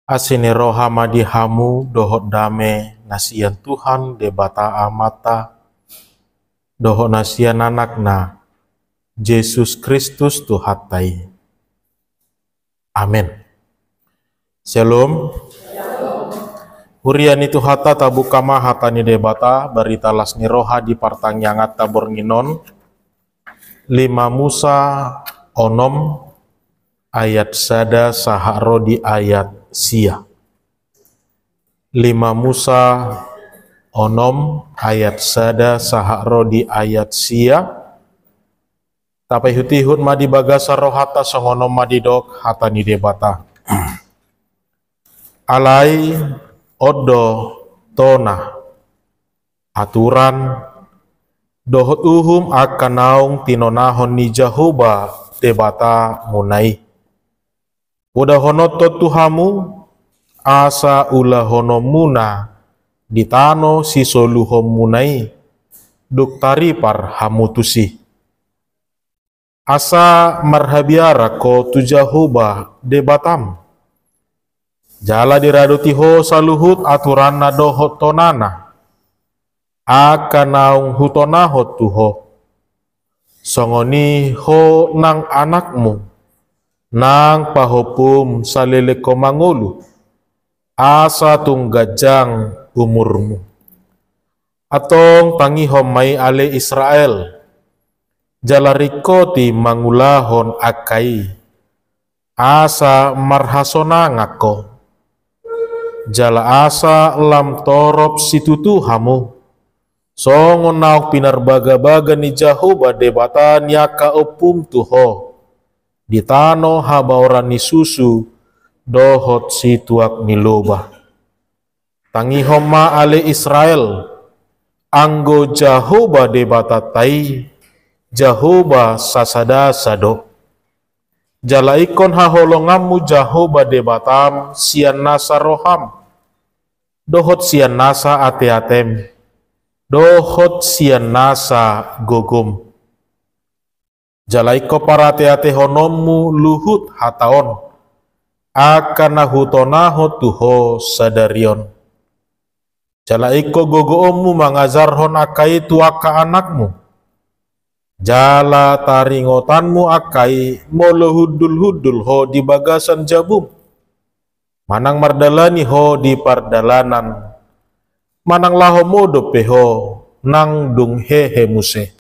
Asini rohama dihamu dohot dame nasian Tuhan debata amata dohot nasian anakna Yesus Kristus Tuhatai. Amin. Shalom. Hurian itu hata tabukama hatani debata berita lasni roha di partang yangat tabor nginon 5 Musa onom ayat sada saharo di ayat sia. 5 Musa onom ayat sada saharo di ayat sia. Tapi hutihut madi bagasa rohata songonom madidok hatani debata. Alai odo tona aturan dohot uhum akan naung tinonahon ni Jahoba debata munai. Udah honoto tuhamu asa ulah honomuna ditano si soluhom munai duk taripar hamutusi. Asa marhabiara ko tu Jahoba debatam. Jala diraduti ho saluhut aturanna dohot tonana. Akan naung hutonaho tuho. Songoni ho nang anakmu. Nang pahopum salele ko mangulu. Asa tunggajang umurmu. Atong pangihom may ale Israel. Jalarikoti mangulahon akai. Asa marhasonangako. Jala asa lam torop situtuhamu. Songon nauk pinarbaga-baga ni Jahoba debatan yaka opum tuho. Ditano habauran ni susu dohot situak niloba. Tangihom ma ale Israel. Anggo Jahoba debatatai. Jahoba sasada sado. Jala ikon haholongamu Jahoba debatam sian nasa roham. Dohot sian nasa ate-atem. Dohot sian nasa gogom. Jala iko para ate-ate honommu luhut hataon. Akan nahutonaho tuho sadarion. Jala iko gogoommu mangazarhon akai tuaka anakmu. Jala taringotanmu akai molo hudul-hudul ho di bagasan jabum. Manang mardalani ho di pardalanan. Manang laho modo peho nang dung hehe muse.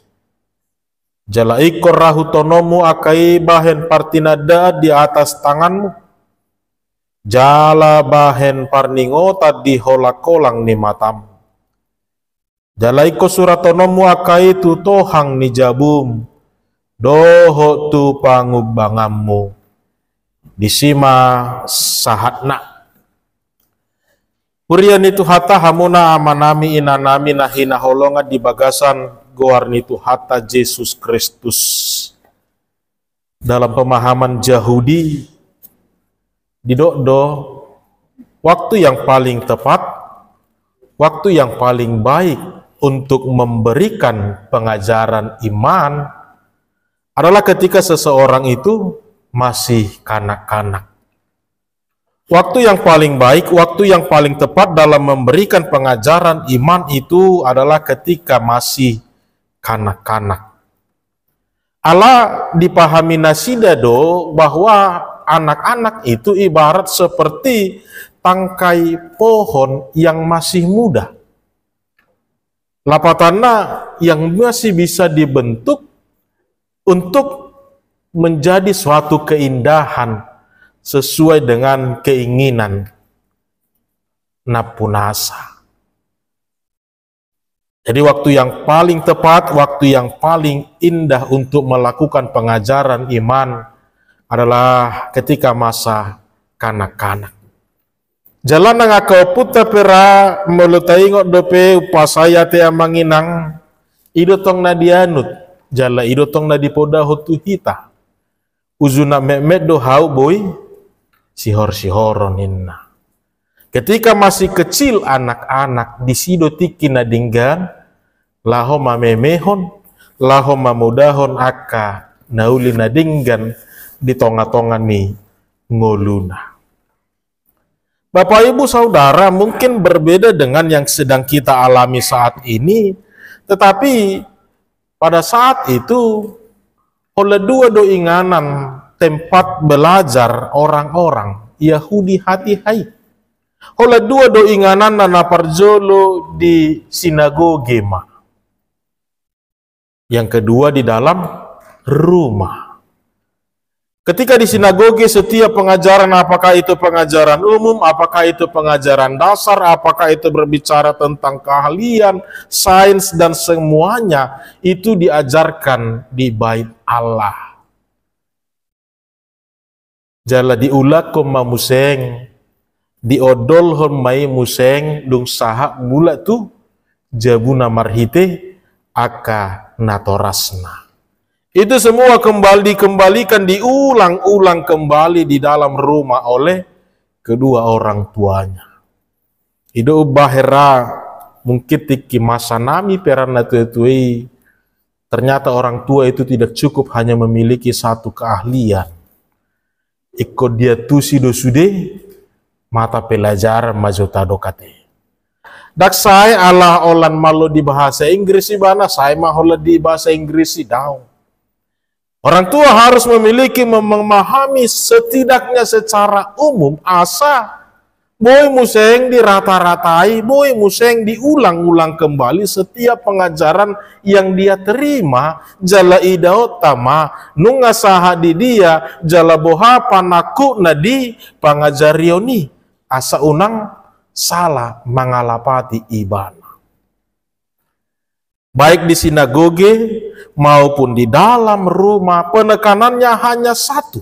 Jala ikor rahutonomu akai bahen partinada di atas tanganmu. Jala bahen parningota di holakolang ni matam. Jala iko suratonomu akai tu tohang ni jabum. Doho tu pangubangammu. Disima sahatna. Urian itu hata hamuna amanami inanami nahina holonga di bagasan goarni itu hata Yesus Kristus. Dalam pemahaman Yahudi, didokdo waktu yang paling tepat, waktu yang paling baik untuk memberikan pengajaran iman adalah ketika seseorang itu masih kanak-kanak. Waktu yang paling baik, waktu yang paling tepat dalam memberikan pengajaran iman itu adalah ketika masih kanak-kanak. Allah dipahami nasidado bahwa anak-anak itu ibarat seperti tangkai pohon yang masih muda. Lapatanna yang masih bisa dibentuk untuk menjadi suatu keindahan sesuai dengan keinginan napunasa. Jadi waktu yang paling tepat, waktu yang paling indah untuk melakukan pengajaran iman adalah ketika masa kanak-kanak. Jalan nang akau puta pera melutai ngot dope upasaya te amanginang idotong na dianut jala idotong na dipoda hotu hita uzuna memet do hau boy sihor-sihoron inna. Ketika masih kecil anak-anak disido tiki na dinggan laho mamemehon laho mamudahon aka nauli na dinggan di tonga-tonga ni ngoluna. Bapak Ibu Saudara, mungkin berbeda dengan yang sedang kita alami saat ini, tetapi pada saat itu oleh dua doinganan tempat belajar orang-orang Yahudi hati hai. Oleh dua doinganan nana parjolo di sinagoge ma. Yang kedua di dalam rumah. Ketika di sinagoge setiap pengajaran, apakah itu pengajaran umum, apakah itu pengajaran dasar, apakah itu berbicara tentang keahlian, sains, dan semuanya itu diajarkan di bait Allah. Jala diulakom ma museng, diodolhon mai museng, dung saha mula tu jabuna marhite aka natorasna. Itu semua dikembalikan, diulang-ulang kembali di dalam rumah oleh kedua orang tuanya. Itu bahera mungkin tiki masa nami perana tutui. Ternyata orang tua itu tidak cukup hanya memiliki satu keahlian. Ikut dia tusi dosude mata pelajaran majota dokate. Dak saya Allah olan malu di bahasa Inggris ibana, saya mahola di bahasa Inggris daun. Orang tua harus memahami setidaknya secara umum asa boy museng dirata-ratai, boy museng diulang-ulang kembali setiap pengajaran yang dia terima. Jala idao tama nunga saha di dia jala boha panaku nadi pangajarioni asa unang salah mengalapati ibadah. Baik di sinagoge maupun di dalam rumah, penekanannya hanya satu,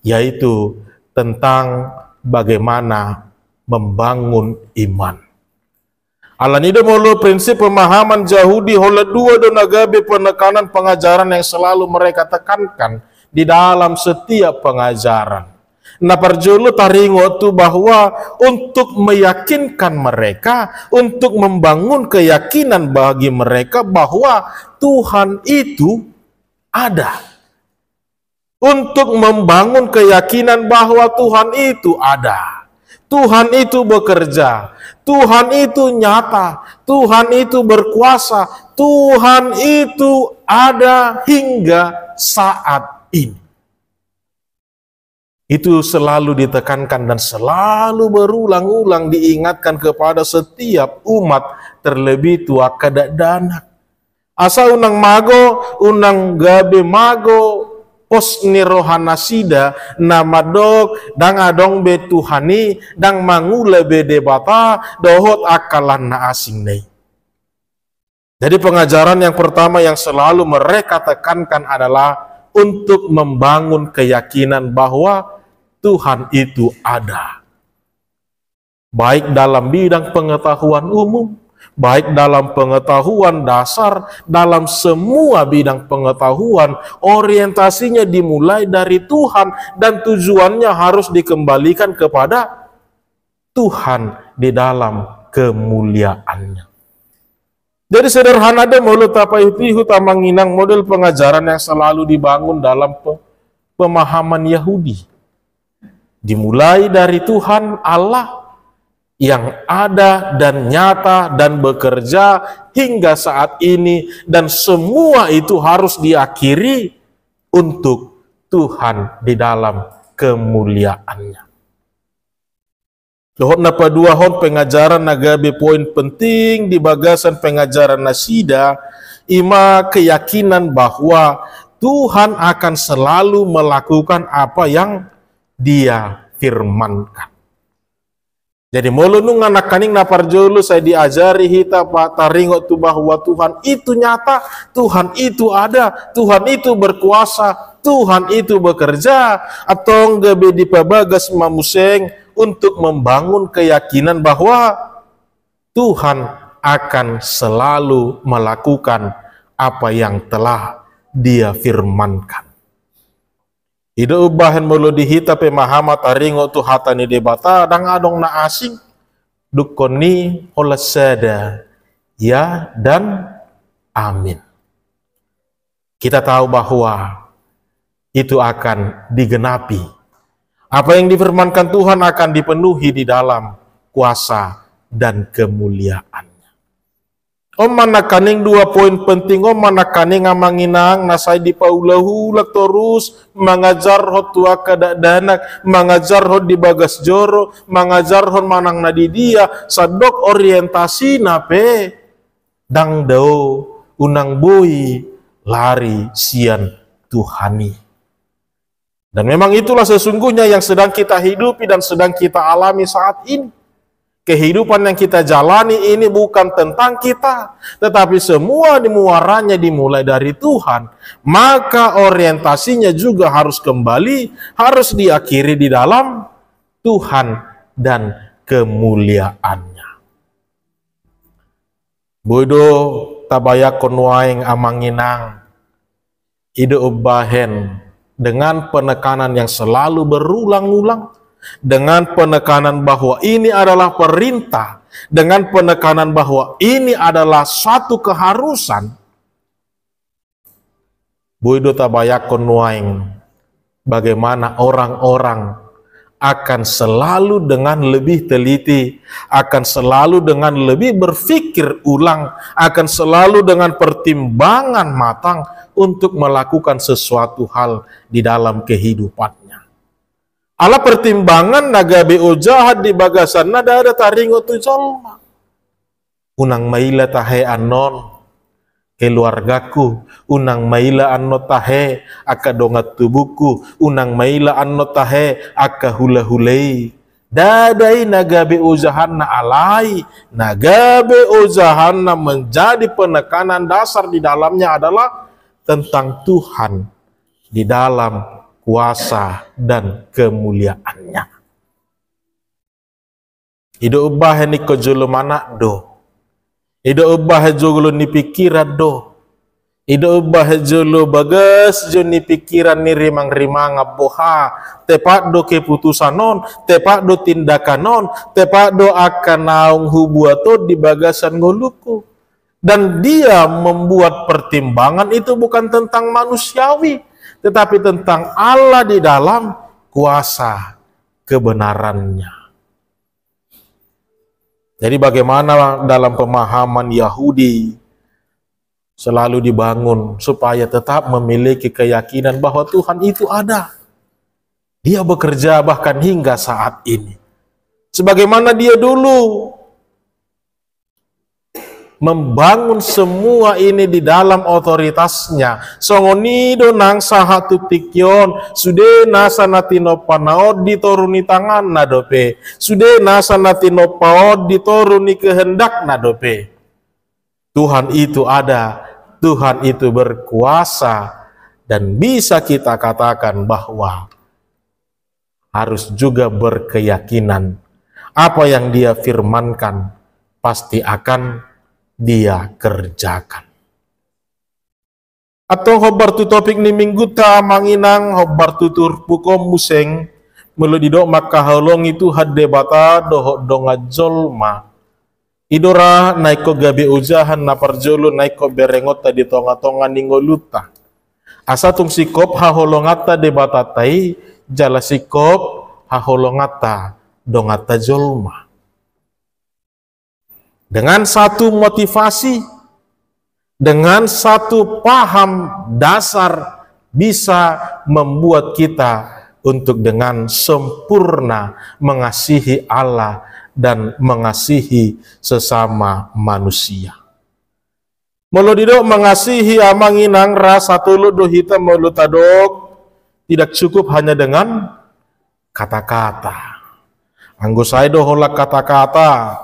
yaitu tentang bagaimana membangun iman. Alanido molo prinsip pemahaman Yahudi hola dua donagabe penekanan pengajaran yang selalu mereka tekankan di dalam setiap pengajaran. Nah parjolo taringo tu bahwa untuk meyakinkan mereka, untuk membangun keyakinan bagi mereka bahwa Tuhan itu ada. Untuk membangun keyakinan bahwa Tuhan itu ada. Tuhan itu bekerja. Tuhan itu nyata. Tuhan itu berkuasa. Tuhan itu ada hingga saat ini. Itu selalu ditekankan dan selalu berulang-ulang diingatkan kepada setiap umat, terlebih tua kada danak. Asa unang mago, unang gabe mago, pos ni rohana sida, nama dog, dang adong be Tuhani, dang mangula be debata, dohot akalan na asing nei. Jadi pengajaran yang pertama yang selalu mereka tekankan adalah untuk membangun keyakinan bahwa Tuhan itu ada. Baik dalam bidang pengetahuan umum, baik dalam pengetahuan dasar, dalam semua bidang pengetahuan, orientasinya dimulai dari Tuhan dan tujuannya harus dikembalikan kepada Tuhan di dalam kemuliaannya. Jadi sederhana deh mulut apa itu tamanginang model pengajaran yang selalu dibangun dalam pemahaman Yahudi. Dimulai dari Tuhan Allah yang ada dan nyata dan bekerja hingga saat ini, dan semua itu harus diakhiri untuk Tuhan di dalam kemuliaannya. Lohot napa dua hon pengajaran nagabe poin penting di bagasan pengajaran nasida, ima keyakinan bahwa Tuhan akan selalu melakukan apa yang Dia firmankan. Jadi mulunung anak kaning naparjolo saya diajari hita pak taringo tu bahwa Tuhan itu nyata, Tuhan itu ada, Tuhan itu berkuasa, Tuhan itu bekerja, atau gabe dipabagas mamuseng untuk membangun keyakinan bahwa Tuhan akan selalu melakukan apa yang telah Dia firmankan. Ida ubahan mulu dihita pemahamat taringo tu hatani debata dang adong na asing dukoni olasada ya dan amin. Kita tahu bahwa itu akan digenapi Apa yang difirmankan Tuhan akan dipenuhi di dalam kuasa dan kemuliaannya. Om manakaning dua poin penting, om manakaning ngamanginang nasai di paulahu lak terus mengajar hot tua kadadanak, mengajar hot di bagas joro, mengajar hot manang nadidia, sadok orientasi nape dang dao unang bui lari sian Tuhani. Dan memang itulah sesungguhnya yang sedang kita hidupi dan sedang kita alami saat ini. Kehidupan yang kita jalani ini bukan tentang kita, tetapi semua muaranya dimulai dari Tuhan. Maka orientasinya juga harus kembali, harus diakhiri di dalam Tuhan dan kemuliaannya. Bodo tabayakon waing amanginang, ide ubahen dengan penekanan yang selalu berulang-ulang, dengan penekanan bahwa ini adalah perintah, dengan penekanan bahwa ini adalah suatu keharusan. Boido tabayakon waing, bagaimana orang-orang akan selalu dengan lebih teliti, akan selalu dengan lebih berpikir ulang, akan selalu dengan pertimbangan matang untuk melakukan sesuatu hal di dalam kehidupannya. Ala pertimbangan naga beo jahat di bagasan nada ada taringo tu jolma. Unang maila tahe anon keluargaku, unang maila anno tahe aka dongat tubuku, unang maila anno tahe aka hula-hulei. Dadai naga beo jahanna alai, naga beo jahanna menjadi penekanan dasar di dalamnya adalah tentang Tuhan di dalam kuasa dan kemuliaannya. Ido ubah ni kojolo mana do. Ido ubah jolo ni pikiran do. Ido ubah jolo bagas jo ni pikiran ni rimang-rimang aboha. Tepat do keputusan non, tepat do tindakan non, tepat do akan naung hubuato di bagasan ngoluku. Dan dia membuat pertimbangan itu bukan tentang manusiawi, tetapi tentang Allah di dalam kuasa kebenarannya. Jadi bagaimana dalam pemahaman Yahudi selalu dibangun supaya tetap memiliki keyakinan bahwa Tuhan itu ada. Dia bekerja bahkan hingga saat ini. Sebagaimana dia dulu membangun semua ini di dalam otoritasnya. Songonido nang sahatu tikyon, sude nasa natino panaod ditoruni tangan nadope, sude nasa natino paod ditoruni kehendak nadope. Tuhan itu ada, Tuhan itu berkuasa, dan bisa kita katakan bahwa harus juga berkeyakinan apa yang dia firmankan pasti akan dia kerjakan. Atau hobar tu topik ni minggu ta manginang hobar tutur pukom museng meludidok maka holong itu hadde bata dohok donga jolma idora naiko gabe ujahan na parjolo naiko berengota di tonga-tonga ningoluta asa tung sikop ha holongata de batatai jala sikop ha holongata dongata jolma. Dengan satu motivasi, dengan satu paham dasar bisa membuat kita untuk dengan sempurna mengasihi Allah dan mengasihi sesama manusia. Melodidok mengasihi amanginang rasa tulu dohita melutadok tidak cukup hanya dengan kata-kata. Anggusai doholak kata-kata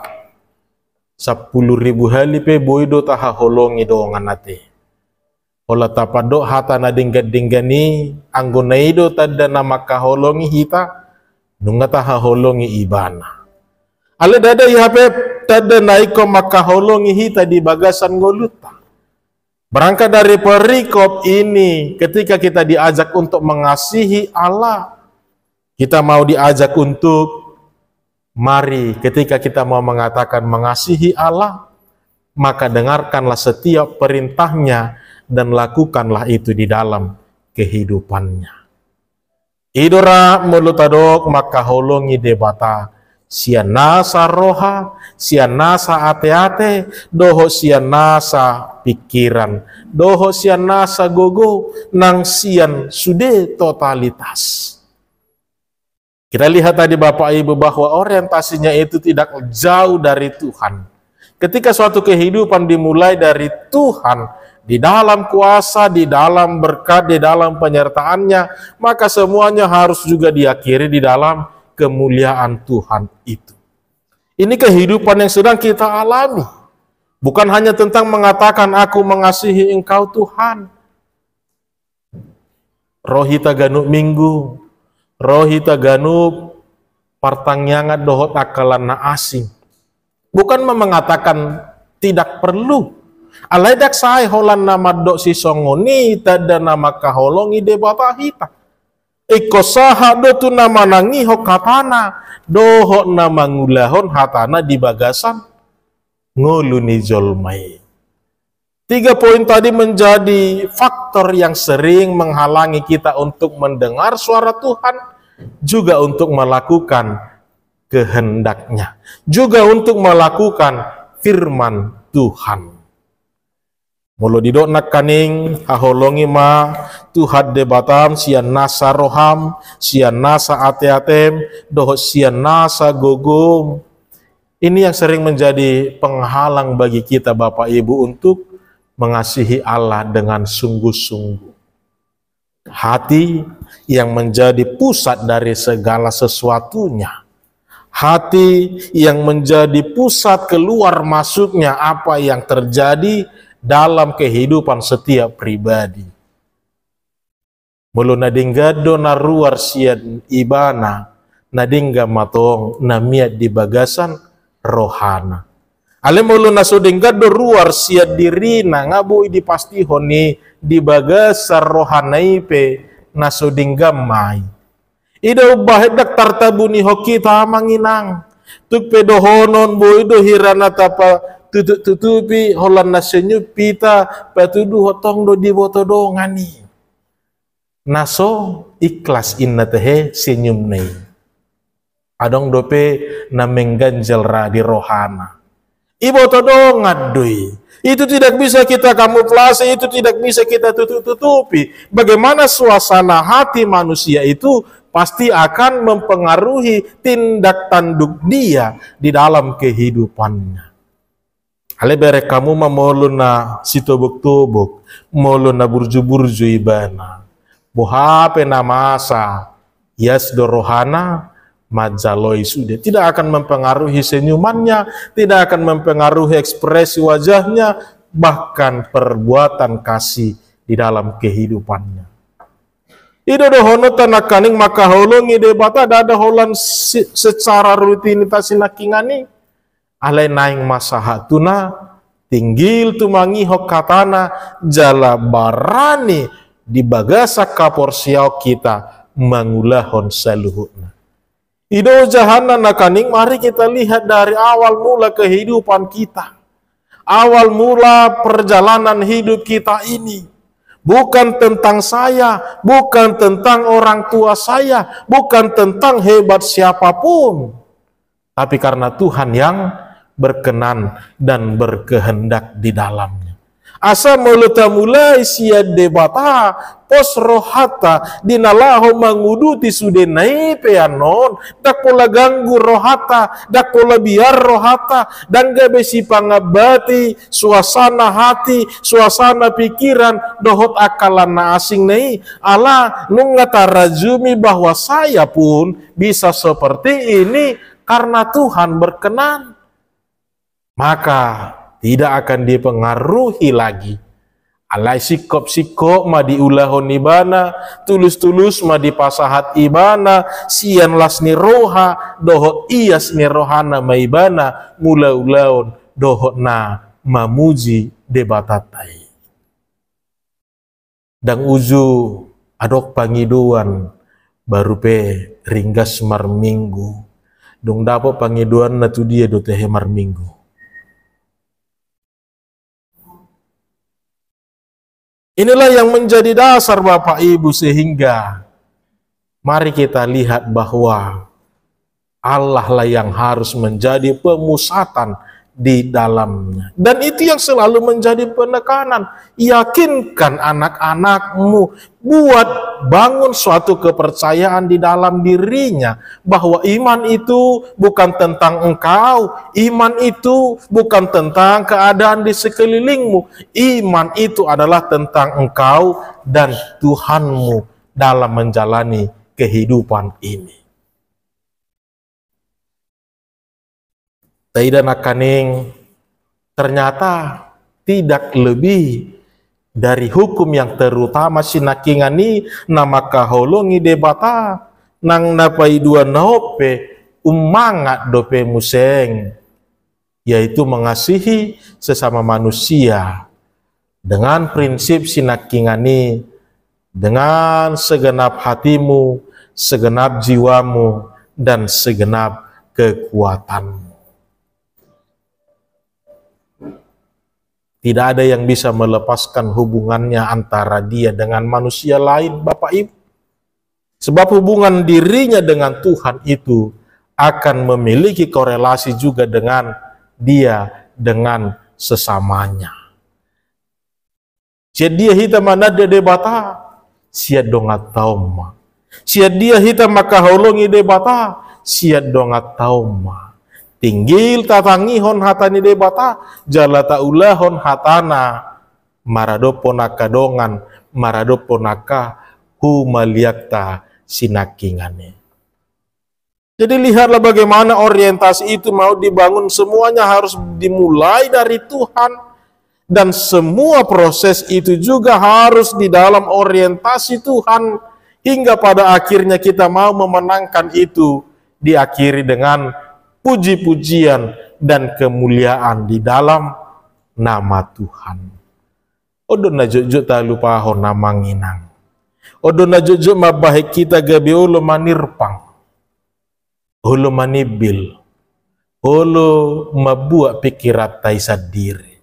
10.000 hali pe boido taha holongi doongan nate. Ola tapado hata na dinggat-dinggani anggonaido tada na makaholongi hita nunga taha holongi ibana. Ale dada ihape tada naiko makaholongi hita di bagasan ngoluta. Berangkat dari perikop ini ketika kita diajak untuk mengasihi Allah, kita mau diajak untuk mari ketika kita mau mengatakan mengasihi Allah, maka dengarkanlah setiap perintahnya dan lakukanlah itu di dalam kehidupannya. Idora mulutadok maka holongi debata sianasa roha, sianasa ate-ate, doho sianasa pikiran, doho sianasa gogo, nang sian sude totalitas. Kita lihat tadi Bapak Ibu bahwa orientasinya itu tidak jauh dari Tuhan. Ketika suatu kehidupan dimulai dari Tuhan, di dalam kuasa, di dalam berkat, di dalam penyertaannya, maka semuanya harus juga diakhiri di dalam kemuliaan Tuhan itu. Ini kehidupan yang sedang kita alami. Bukan hanya tentang mengatakan aku mengasihi engkau Tuhan. Rohita ganuk minggu, rohita ganuk partangyangat dohot akalan na asing. Bukan mengatakan tidak perlu. Alaidak sai holan nama dok si songoni tada nama kaholongi debata hita. Iko saha do tu nama nangi hokatana doho nama ngulahon hatana di bagasan nguluni jolmai. 3 poin tadi menjadi faktor yang sering menghalangi kita untuk mendengar suara Tuhan, juga untuk melakukan kehendaknya, juga untuk melakukan firman Tuhan. Mulu didok nak kaning haholongi ma Tuhan debatam sian nasa roham, sian nasa ate-atem, doh sian nasa gogong. Ini yang sering menjadi penghalang bagi kita Bapak Ibu untuk mengasihi Allah dengan sungguh-sungguh. Hati yang menjadi pusat dari segala sesuatunya. Hati yang menjadi pusat keluar masuknya apa yang terjadi dalam kehidupan setiap pribadi. Mulu nadinggado na ruar sian ibana, nadingga matong namiat di bagasan rohana. Ale mulu nasudinggado ruar sian dirina ngabui dipasti honi di bagasan rohana ipe nasudinggamai. Ida ubahedak tartabuni hokita manginang. Tuk pedohonon boido hirana tapa tutupi holan na senyup pita patudu hotong do di boto do ngani naso ikhlas inna tehe senyum nei adong dope na mengganjal ra di rohana iboto do ngadui. Itu tidak bisa kita kamuflase, itu tidak bisa kita tutupi. Bagaimana suasana hati manusia itu pasti akan mempengaruhi tindak tanduk dia di dalam kehidupannya. Ale bere kamu mamolun na sitobok-tobok, molun na burju-burju ibana. Bohape na masa, yas dorohana, majaloi sudah. Tidak akan mempengaruhi senyumannya, tidak akan mempengaruhi ekspresi wajahnya, bahkan perbuatan kasih di dalam kehidupannya. Ido dohono tanakaning maka holongi debata ada holan secara rutinitas nakingani. Alai naing masahatuna tinggil tumangi hokatana jala barani di bagasa kaporsiau kita mangulahon saluhutna. Ido jahana nakaning mari kita lihat dari awal mula kehidupan kita. Awal mula perjalanan hidup kita ini. Bukan tentang saya, bukan tentang orang tua saya, bukan tentang hebat siapapun. Tapi karena Tuhan yang berkenan dan berkehendak di dalamnya. Asa mulata mulai siad debata pos rohata dinalaho manguduti sude nai peanon dak pola ganggu rohata dak pola biar rohata dan gabesi pangabati suasana hati suasana pikiran dohot akalana asing nai ala nungata rajumi bahwa saya pun bisa seperti ini karena Tuhan berkenan. Maka tidak akan dipengaruhi lagi. Alai sikop-sikop ma diulahon ibana, tulus-tulus ma dipasahat ibana, sian las ni roha, dohot ias ni rohana ma ibana, mula-ulaon dohot na mamuji debatatai. Dan uju adok pangiduan baru pe ringgas marminggu. Dong dapat pangiduan na tu dia do tehe marminggu. Inilah yang menjadi dasar Bapak Ibu sehingga Mari kita lihat bahwa Allah lah yang harus menjadi pemusatan di dalamnya. Dan itu yang selalu menjadi penekanan. Yakinkan anak-anakmu, buat bangun suatu kepercayaan di dalam dirinya bahwa iman itu bukan tentang engkau, iman itu bukan tentang keadaan di sekelilingmu, iman itu adalah tentang engkau dan Tuhanmu dalam menjalani kehidupan ini. Tidak nakaning ternyata tidak lebih dari hukum yang terutama sinakingani nama kaholongi debata nang napai dua naope umangat dope museng, yaitu mengasihi sesama manusia dengan prinsip sinakingani dengan segenap hatimu, segenap jiwamu, dan segenap kekuatanmu. Tidak ada yang bisa melepaskan hubungannya antara dia dengan manusia lain, Bapak Ibu. Sebab hubungan dirinya dengan Tuhan itu akan memiliki korelasi juga dengan dia dengan sesamanya. Sia dia hita manada debata, sia dongat tauma. Sia dia hita makaholongi debata, sia dongat tauma. Tinggil tatangihon hatani debata, jalata ulahon hatana, maradopo nakadongan, maradopo naka humaliakta sinakingane. Jadi lihatlah bagaimana orientasi itu mau dibangun, semuanya harus dimulai dari Tuhan. Dan semua proses itu juga harus di dalam orientasi Tuhan, hingga pada akhirnya kita mau memenangkan itu, diakhiri dengan puji-pujian dan kemuliaan di dalam nama Tuhan. Odo na jojo ta lupa ho namanginang. Odo na jojo mabahik kita gabi ulo manirpang. Ulo manibil. Ulo mabuat pikirat tay sadiri.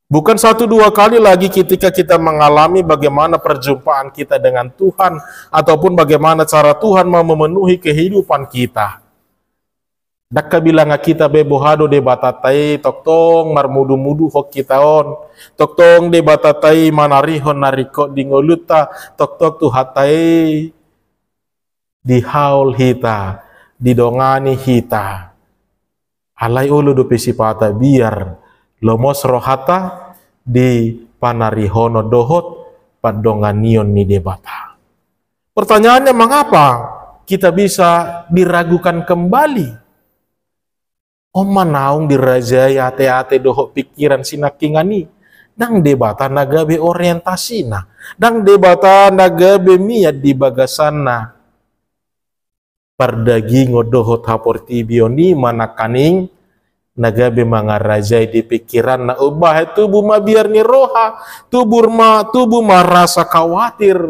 Bukan satu dua kali lagi ketika kita mengalami bagaimana perjumpaan kita dengan Tuhan, ataupun bagaimana cara Tuhan mau memenuhi kehidupan kita. Dakka bilang kita bebohado de batatai toktong marmudu-mudu hok kitaon, toktong de batatai manarihon nariko dingoluta, toktok tu hatai di haul hita, didongani hita. Alai ulu do pesipata biar lomos rohata di panarihono dohot padonganion ni debata. Pertanyaannya, mengapa kita bisa diragukan kembali? Manaung dirajai ate-ate dohot pikiran sinakingani, dang debata nagabe orientasina, dang debata nagabe miat di bagasana. Pardagingo dohot haportibioni manakaning nagabe mangarajai di pikiran na ubah tubuh ma biar ni roha, tubuh ma rasa khawatir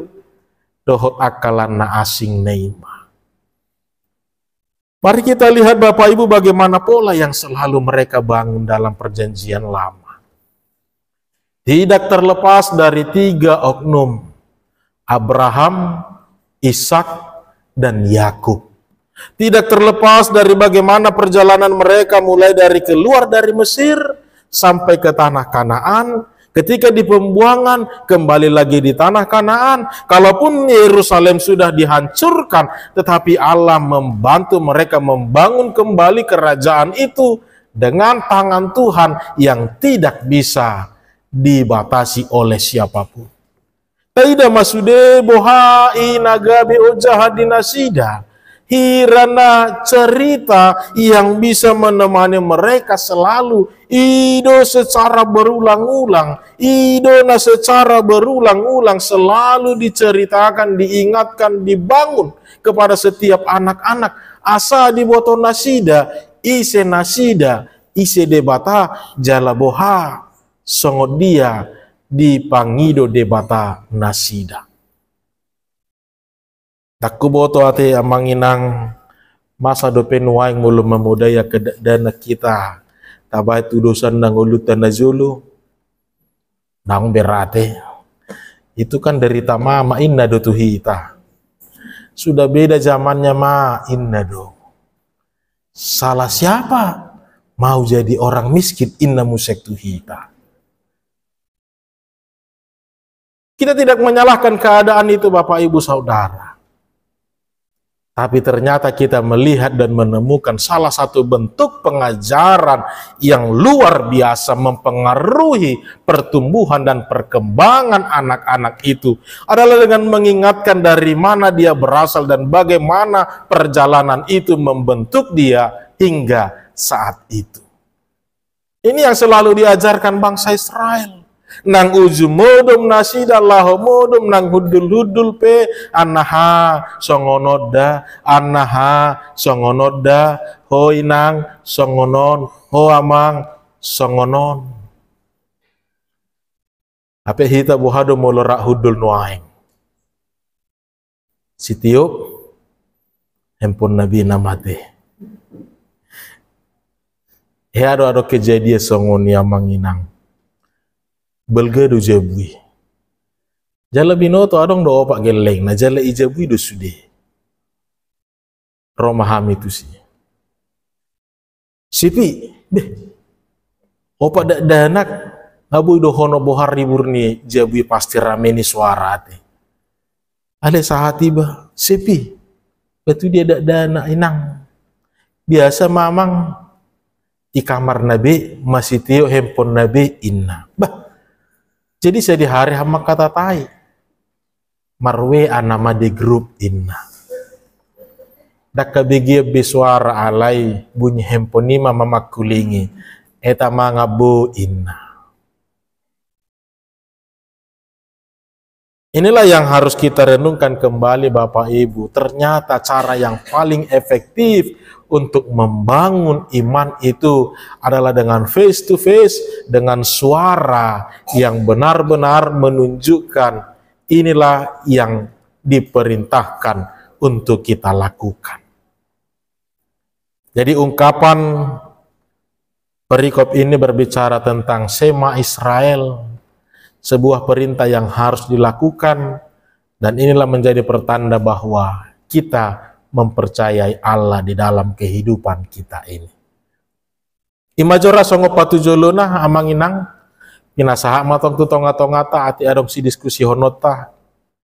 dohot akalan na asing neima. Mari kita lihat Bapak Ibu bagaimana pola yang selalu mereka bangun dalam perjanjian lama. Tidak terlepas dari tiga oknum, Abraham, Ishak, dan Yakub. Tidak terlepas dari bagaimana perjalanan mereka mulai dari keluar dari Mesir sampai ke tanah Kanaan. Ketika di pembuangan, kembali lagi di tanah Kanaan. Kalaupun Yerusalem sudah dihancurkan, tetapi Allah membantu mereka membangun kembali kerajaan itu dengan tangan Tuhan yang tidak bisa dibatasi oleh siapapun. Taida masude bohai nagabe ojaha dinasida. Hirana cerita yang bisa menemani mereka selalu. Ido secara berulang-ulang, idona secara berulang-ulang selalu diceritakan, diingatkan, dibangun kepada setiap anak-anak. Asa diboto nasida, ise debata jalaboha, songot dia dipangido debata nasida. Takku boto ate amanginang masa dopen waing mulu memudaya ke dana kita. Tabai tu dosan nang ulutan nazulu nang berate. Itu kan dari tamama inna dotuhita. Sudah beda zamannya inna dong. Salah siapa? Mau jadi orang miskin, inna musektuhita. Kita tidak menyalahkan keadaan itu Bapak Ibu Saudara. Tapi ternyata kita melihat dan menemukan salah satu bentuk pengajaran yang luar biasa mempengaruhi pertumbuhan dan perkembangan anak-anak itu adalah dengan mengingatkan dari mana dia berasal dan bagaimana perjalanan itu membentuk dia hingga saat itu. Ini yang selalu diajarkan bangsa Israel. Nang ujumodum nasidallahu modum nang hudul pe anaha songonoda hoi nang songonon ho amang songonon ape hita buhado molorak hudul nuaing sitiup handphone nabi namate ado kejadian songon yang manginang belga do jabui jala binoto adong do opak geleng na jala ijabui do sude romaham itu sih sipi deh opak dak danak abu do hono bohar ribur ni jabui pasti rame ni suara te ale sahati bah sipi batu dia dak danak inang biasa mamang di kamar nabi masih tio handphone nabi inna bah. Jadi saya di hari hama kata tai marwe anama di grup inna dak begia beswara alai bunyi handphone ni mama kulingi eta mangabu inna. Inilah yang harus kita renungkan kembali Bapak Ibu. Ternyata cara yang paling efektif untuk membangun iman itu adalah dengan face to face, dengan suara yang benar-benar menunjukkan inilah yang diperintahkan untuk kita lakukan. Jadi ungkapan perikop ini berbicara tentang Shema Israel, sebuah perintah yang harus dilakukan, dan inilah menjadi pertanda bahwa kita mempercayai Allah di dalam kehidupan kita ini. Imajora songo patujolona amanginang pinasaha matong tutonga-tongata ati adong si diskusi honota